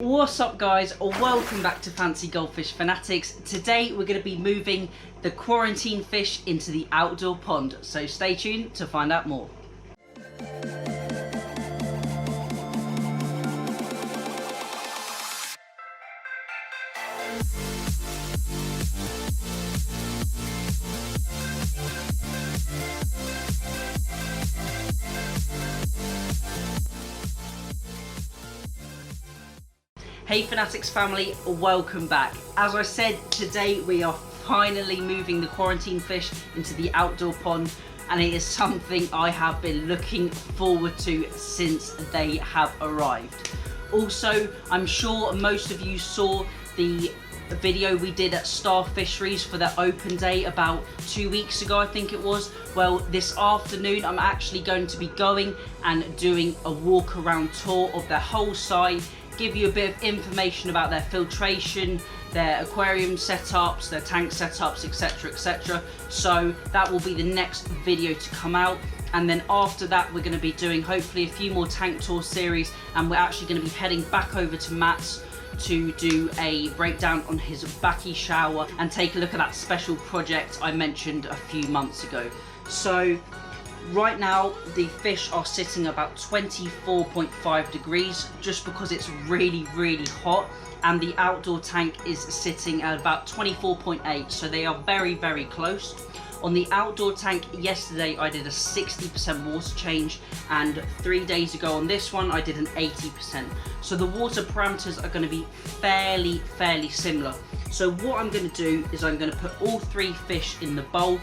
What's up guys, welcome back to Fancy Goldfish Fanatics. Today we're going to be moving the quarantine fish into the outdoor pond, so stay tuned to find out more. Hey Fanatics family, welcome back. As I said, today we are finally moving the quarantine fish into the outdoor pond, and it is something I have been looking forward to since they have arrived. Also, I'm sure most of you saw the video we did at Star Fisheries for their open day about 2 weeks ago, I think it was. Well, this afternoon I'm actually going to be going and doing a walk around tour of their whole site, give you a bit of information about their filtration, their aquarium setups, their tank setups, etc, etc. So that will be the next video to come out, and then after that we're going to be doing hopefully a few more tank tour series, and we're actually going to be heading back over to Matt's to do a breakdown on his Backy shower and take a look at that special project I mentioned a few months ago. So right now the fish are sitting about 24.5 degrees just because it's really hot, and the outdoor tank is sitting at about 24.8, so they are very close. On the outdoor tank yesterday I did a 60% water change, and 3 days ago on this one I did an 80%. So the water parameters are going to be fairly similar. So what I'm going to do is I'm going to put all 3 fish in the bowl,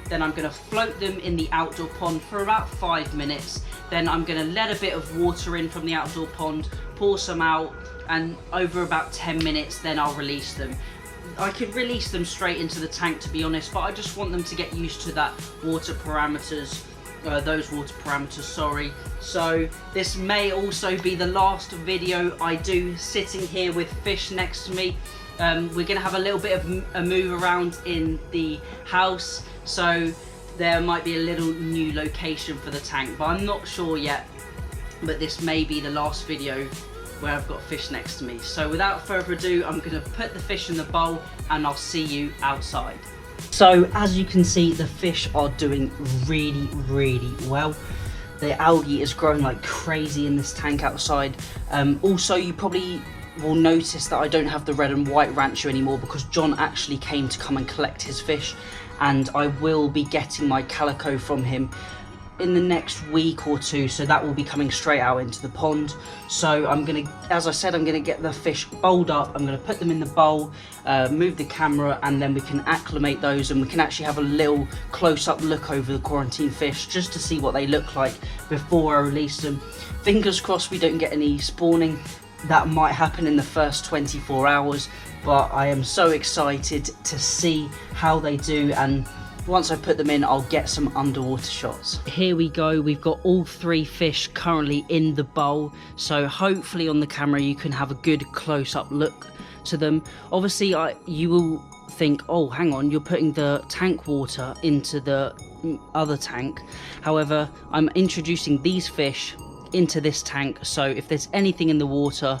then I'm going to float them in the outdoor pond for about 5 minutes, then I'm going to let a bit of water in from the outdoor pond, pour some out, and over about 10 minutes then I'll release them. I could release them straight into the tank to be honest, but I just want them to get used to that water parameters, those water parameters, sorry. So this may also be the last video I do sitting here with fish next to me. We're going to have a little bit of a move around in the house, so there might be a little new location for the tank, but I'm not sure yet. But this may be the last video where I've got fish next to me. So without further ado, I'm going to put the fish in the bowl and I'll see you outside. So as you can see, the fish are doing really well. The algae is growing like crazy in this tank outside. Also, you probably will notice that I don't have the red and white rancher anymore because John actually came to come and collect his fish, and I will be getting my calico from him in the next week or two, so that will be coming straight out into the pond. So I'm gonna, as I said, I'm gonna get the fish bowled up, I'm gonna put them in the bowl, move the camera, and then we can acclimate those, and we can actually have a little close-up look over the quarantine fish just to see what they look like before I release them. Fingers crossed we don't get any spawning. That might happen in the first 24 hours, but I am so excited to see how they do, and once I put them in, I'll get some underwater shots. Here we go, we've got all 3 fish currently in the bowl, so hopefully on the camera you can have a good close-up look to them. Obviously you will think, oh hang on, you're putting the tank water into the other tank. However, I'm introducing these fish into this tank, so if there's anything in the water,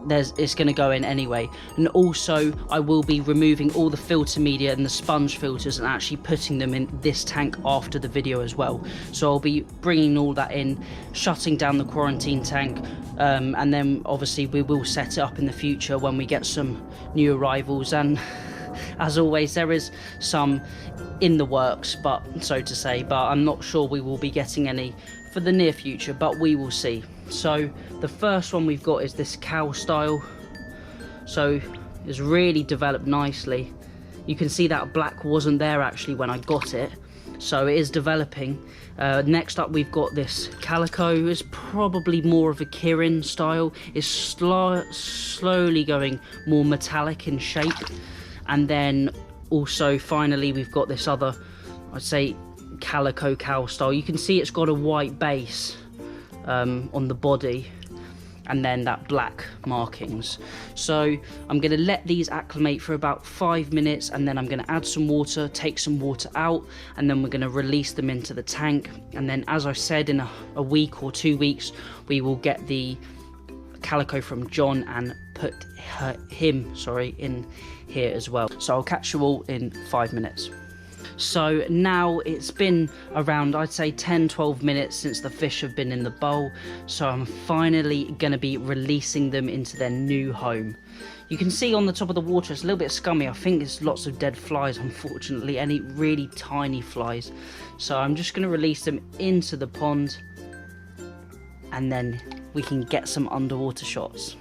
it's going to go in anyway. And also I will be removing all the filter media and the sponge filters and actually putting them in this tank after the video as well. So I'll be bringing all that in, shutting down the quarantine tank, and then obviously we will set it up in the future when we get some new arrivals. And as always, there is some in the works, but so to say, but I'm not sure we will be getting any for the near future, but we will see. So the first one we've got is this cow style, so it's really developed nicely. You can see that black wasn't there actually when I got it, so it is developing. Next up we've got this calico. It's probably more of a Kirin style. It's slowly going more metallic in shape. And then also finally we've got this other, I'd say, calico cow style. You can see it's got a white base on the body, and then that black markings. So I'm going to let these acclimate for about 5 minutes, and then I'm going to add some water, take some water out, and then we're going to release them into the tank. And then, as I said, in a week or 2 weeks we will get the calico from John and put him in here as well. So I'll catch you all in 5 minutes. So now it's been around, I'd say 10-12 minutes since the fish have been in the bowl, so I'm finally going to be releasing them into their new home. You can see on the top of the water it's a little bit scummy. I think it's lots of dead flies, unfortunately, any really tiny flies. So I'm just going to release them into the pond and then we can get some underwater shots.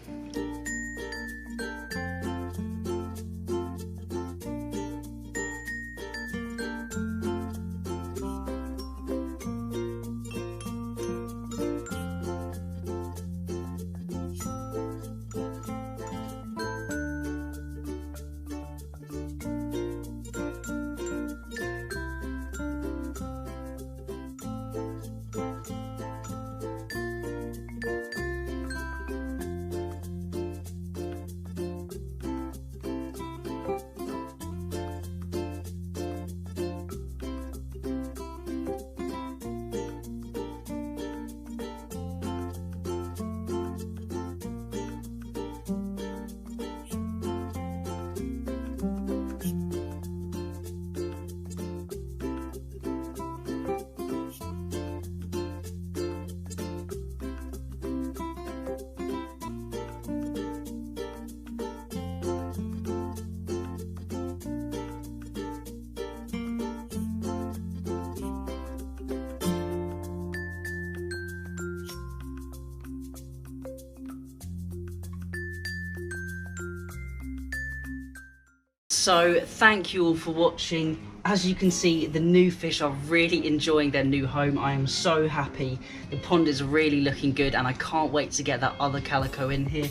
So thank you all for watching. As you can see, the new fish are really enjoying their new home. I am so happy. The pond is really looking good and I can't wait to get that other calico in here.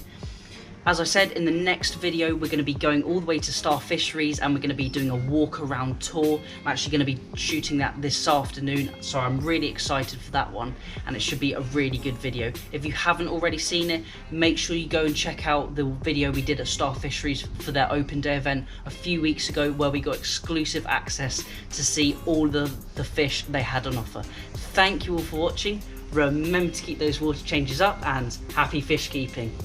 As I said, in the next video, we're going to be going all the way to Star Fisheries and we're going to be doing a walk around tour. I'm actually going to be shooting that this afternoon, so I'm really excited for that one and it should be a really good video. If you haven't already seen it, make sure you go and check out the video we did at Star Fisheries for their open day event a few weeks ago, where we got exclusive access to see all the fish they had on offer. Thank you all for watching. Remember to keep those water changes up and happy fish keeping.